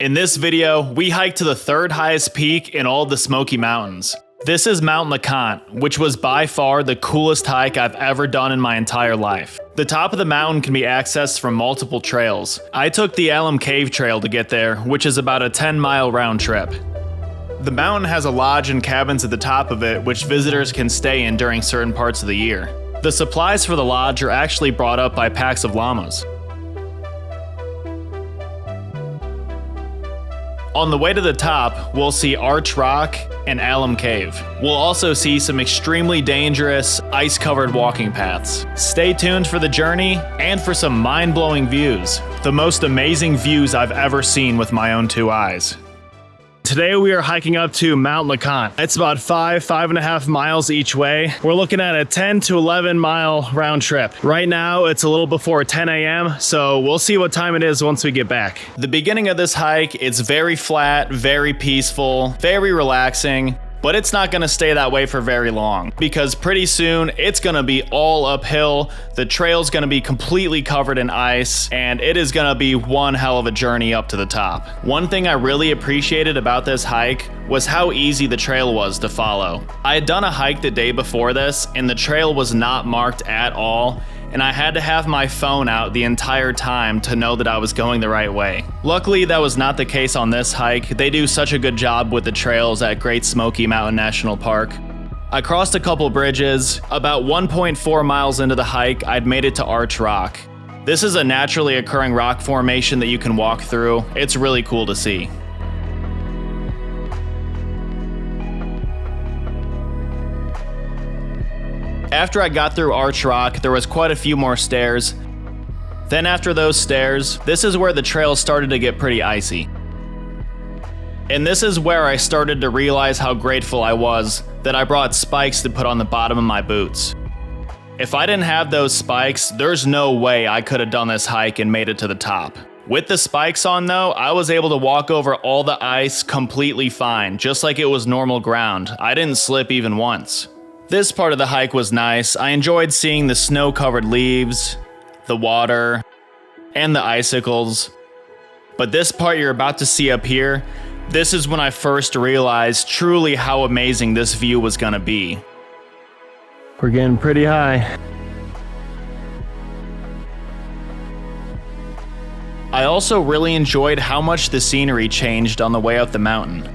In this video, we hiked to the third highest peak in all of the Smoky Mountains. This is Mount LeConte, which was by far the coolest hike I've ever done in my entire life. The top of the mountain can be accessed from multiple trails. I took the Alum Cave Trail to get there, which is about a 10-mile round trip. The mountain has a lodge and cabins at the top of it, which visitors can stay in during certain parts of the year. The supplies for the lodge are actually brought up by packs of llamas. On the way to the top, we'll see Arch Rock and Alum Cave. We'll also see some extremely dangerous, ice-covered walking paths. Stay tuned for the journey and for some mind-blowing views. The most amazing views I've ever seen with my own two eyes. Today we are hiking up to Mount LeConte. It's about 5.5 miles each way. We're looking at a 10 to 11 mile round trip. Right now it's a little before 10 a.m. so we'll see what time it is once we get back. The beginning of this hike, it's very flat, very peaceful, very relaxing. But it's not gonna stay that way for very long because pretty soon it's gonna be all uphill. The trail's gonna be completely covered in ice and it is gonna be one hell of a journey up to the top. One thing I really appreciated about this hike was how easy the trail was to follow. I had done a hike the day before this and the trail was not marked at all, and I had to have my phone out the entire time to know that I was going the right way. Luckily, that was not the case on this hike. They do such a good job with the trails at Great Smoky Mountain National Park. I crossed a couple bridges. About 1.4 miles into the hike, I'd made it to Arch Rock. This is a naturally occurring rock formation that you can walk through. It's really cool to see. After I got through Arch Rock, there was quite a few more stairs. Then after those stairs, this is where the trail started to get pretty icy. And this is where I started to realize how grateful I was that I brought spikes to put on the bottom of my boots. If I didn't have those spikes, there's no way I could have done this hike and made it to the top. With the spikes on though, I was able to walk over all the ice completely fine, just like it was normal ground. I didn't slip even once. This part of the hike was nice. I enjoyed seeing the snow-covered leaves, the water, and the icicles. But this part you're about to see up here, this is when I first realized truly how amazing this view was gonna be. We're getting pretty high. I also really enjoyed how much the scenery changed on the way up the mountain.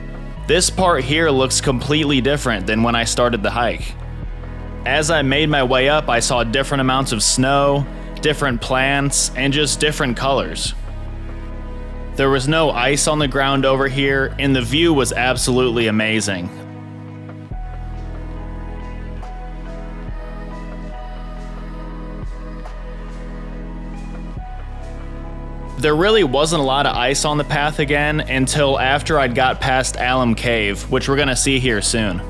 This part here looks completely different than when I started the hike. As I made my way up, I saw different amounts of snow, different plants, and just different colors. There was no ice on the ground over here, and the view was absolutely amazing. There really wasn't a lot of ice on the path again until after I'd got past Alum Cave, which we're gonna see here soon.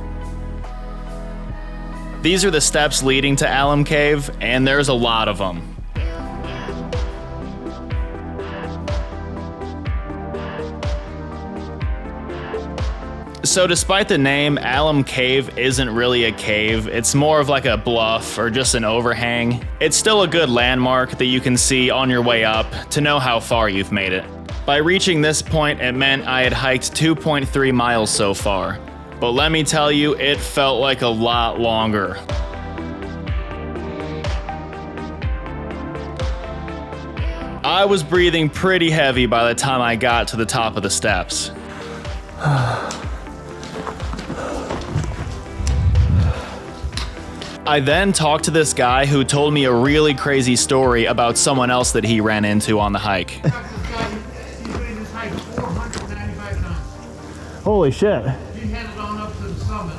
These are the steps leading to Alum Cave, and there's a lot of them. So despite the name, Alum Cave isn't really a cave. It's more of like a bluff or just an overhang. It's still a good landmark that you can see on your way up to know how far you've made it. By reaching this point, it meant I had hiked 2.3 miles so far. But let me tell you, it felt like a lot longer. I was breathing pretty heavy by the time I got to the top of the steps. I then talked to this guy who told me a really crazy story about someone else that he ran into on the hike. Holy shit. He headed on up to the summit.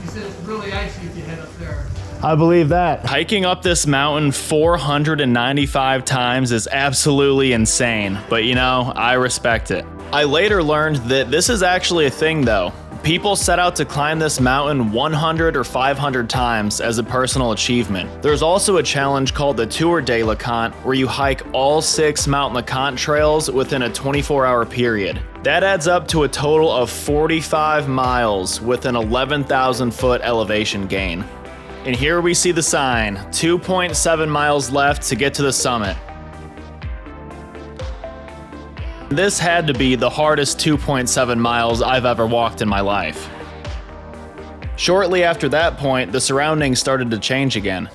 He said it's really icy if you head up there. I believe that. Hiking up this mountain 495 times is absolutely insane, but you know, I respect it. I later learned that this is actually a thing though. People set out to climb this mountain 100 or 500 times as a personal achievement. There's also a challenge called the Tour de LeConte where you hike all 6 Mount LeConte trails within a 24-hour period. That adds up to a total of 45 miles with an 11,000 foot elevation gain. And here we see the sign, 2.7 miles left to get to the summit. This had to be the hardest 2.7 miles I've ever walked in my life. Shortly after that point, the surroundings started to change again.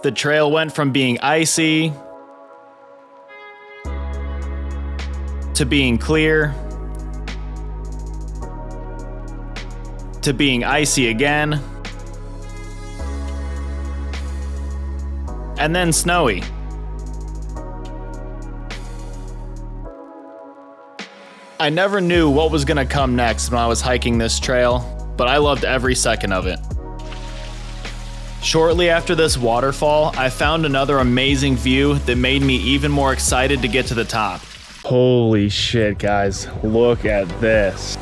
The trail went from being icy to being clear to being icy again, and then snowy. I never knew what was gonna come next when I was hiking this trail, but I loved every second of it. Shortly after this waterfall, I found another amazing view that made me even more excited to get to the top. Holy shit, guys, look at this.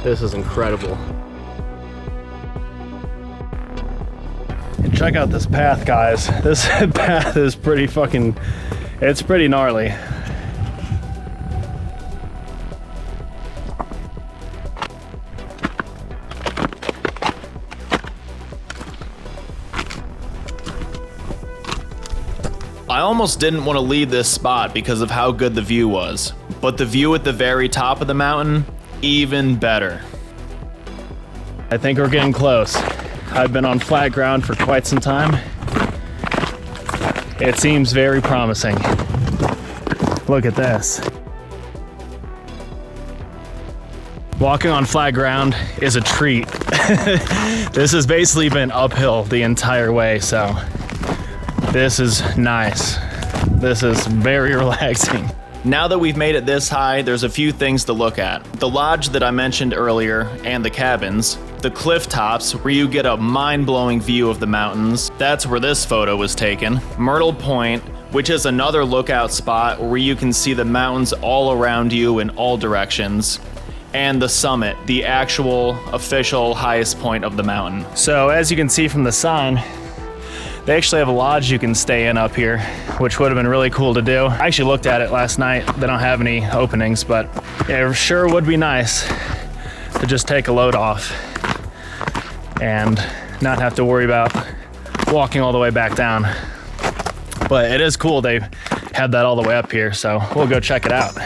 This is incredible. And check out this path, guys. This path is pretty fucking, it's pretty gnarly. I almost didn't want to leave this spot because of how good the view was, but the view at the very top of the mountain, even better. I think we're getting close. I've been on flat ground for quite some time. It seems very promising. Look at this. Walking on flat ground is a treat. This has basically been uphill the entire way, so this is nice. This is very relaxing. Now that we've made it this high, there's a few things to look at. The lodge that I mentioned earlier, and the cabins. The cliff tops, where you get a mind-blowing view of the mountains. That's where this photo was taken. Myrtle Point, which is another lookout spot where you can see the mountains all around you in all directions. And the summit, the actual official highest point of the mountain. So as you can see from the sign, they actually have a lodge you can stay in up here, which would have been really cool to do. I actually looked at it last night. They don't have any openings, but it sure would be nice to just take a load off and not have to worry about walking all the way back down. But it is cool they have that all the way up here, so we'll go check it out.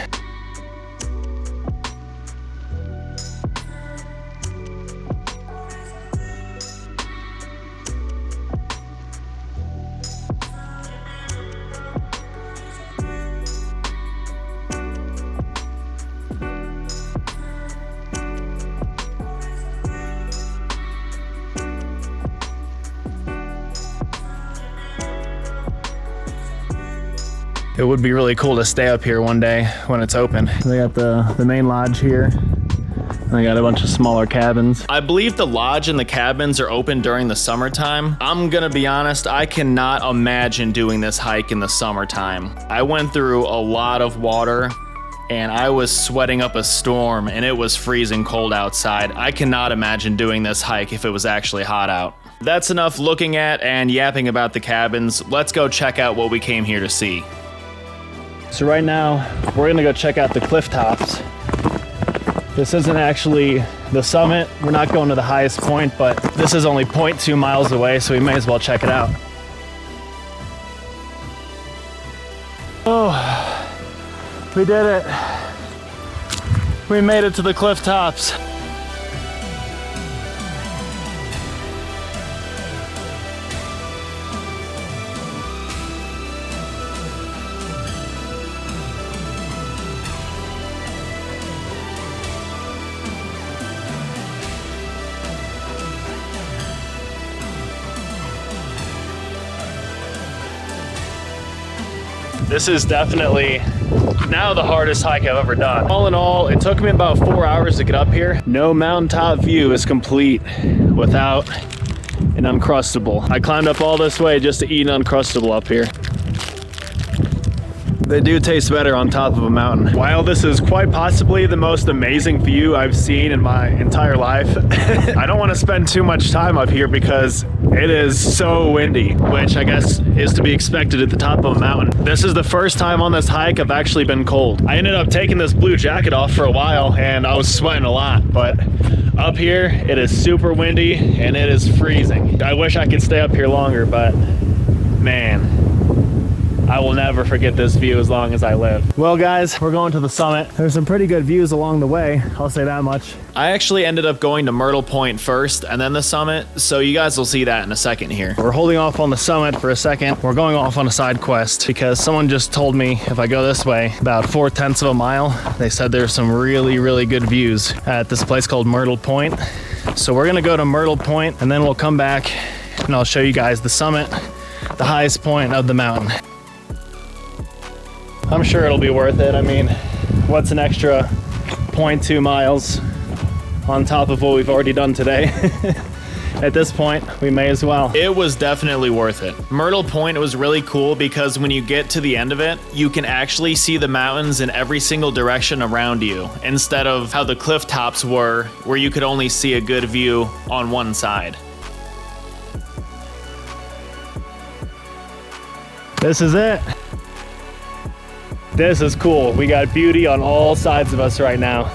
It would be really cool to stay up here one day when it's open. They got the main lodge here. And they got a bunch of smaller cabins. I believe the lodge and the cabins are open during the summertime. I'm gonna be honest, I cannot imagine doing this hike in the summertime. I went through a lot of water and I was sweating up a storm and it was freezing cold outside. I cannot imagine doing this hike if it was actually hot out. That's enough looking at and yapping about the cabins. Let's go check out what we came here to see. So right now, we're gonna go check out the cliff tops. This isn't actually the summit. We're not going to the highest point, but this is only 0.2 miles away, so we may as well check it out. Oh, we did it. We made it to the cliff tops. This is definitely now the hardest hike I've ever done. All in all, it took me about 4 hours to get up here. No mountaintop view is complete without an Uncrustable. I climbed up all this way just to eat an Uncrustable up here. They do taste better on top of a mountain. While this is quite possibly the most amazing view I've seen in my entire life, I don't want to spend too much time up here because it is so windy, which I guess is to be expected at the top of a mountain. This is the first time on this hike I've actually been cold. I ended up taking this blue jacket off for a while and I was sweating a lot, but up here it is super windy and it is freezing. I wish I could stay up here longer, but man, I will never forget this view as long as I live. Well guys, we're going to the summit. There's some pretty good views along the way, I'll say that much. I actually ended up going to Myrtle Point first and then the summit, so you guys will see that in a second here. We're holding off on the summit for a second. We're going off on a side quest because someone just told me if I go this way about 4/10 of a mile, they said there's some really good views at this place called Myrtle Point. So we're gonna go to Myrtle Point and then we'll come back and I'll show you guys the summit, the highest point of the mountain. I'm sure it'll be worth it. I mean, what's an extra 0.2 miles on top of what we've already done today? At this point, we may as well. It was definitely worth it. Myrtle Point was really cool because when you get to the end of it, you can actually see the mountains in every single direction around you, instead of how the cliff tops were, where you could only see a good view on one side. This is it. This is cool. We got beauty on all sides of us right now.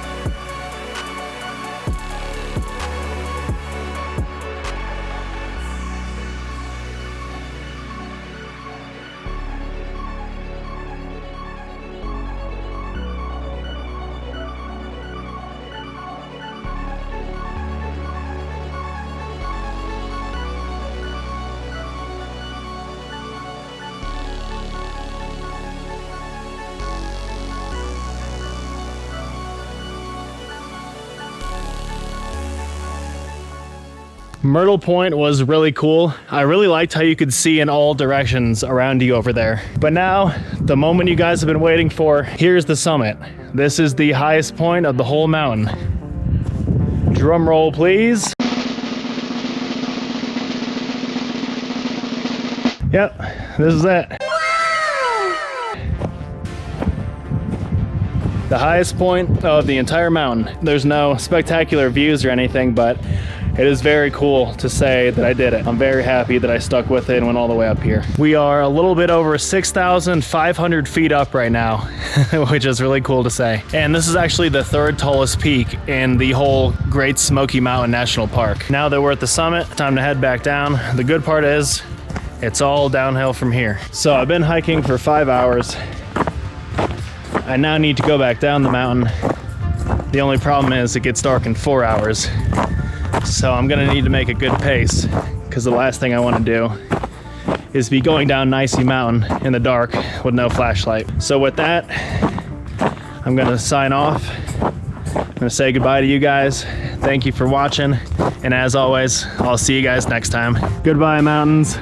Myrtle Point was really cool. I really liked how you could see in all directions around you over there. But now, the moment you guys have been waiting for, here's the summit. This is the highest point of the whole mountain. Drum roll, please. Yep, this is it. The highest point of the entire mountain. There's no spectacular views or anything, but it is very cool to say that I did it. I'm very happy that I stuck with it and went all the way up here. We are a little bit over 6,500 feet up right now, which is really cool to say. And this is actually the third tallest peak in the whole Great Smoky Mountain National Park. Now that we're at the summit, time to head back down. The good part is, it's all downhill from here. So I've been hiking for 5 hours. I now need to go back down the mountain. The only problem is it gets dark in 4 hours. So I'm gonna need to make a good pace because the last thing I want to do is be going down Nicey Mountain in the dark with no flashlight. So with that, I'm gonna sign off. I'm gonna say goodbye to you guys. Thank you for watching. And as always, I'll see you guys next time. Goodbye, mountains.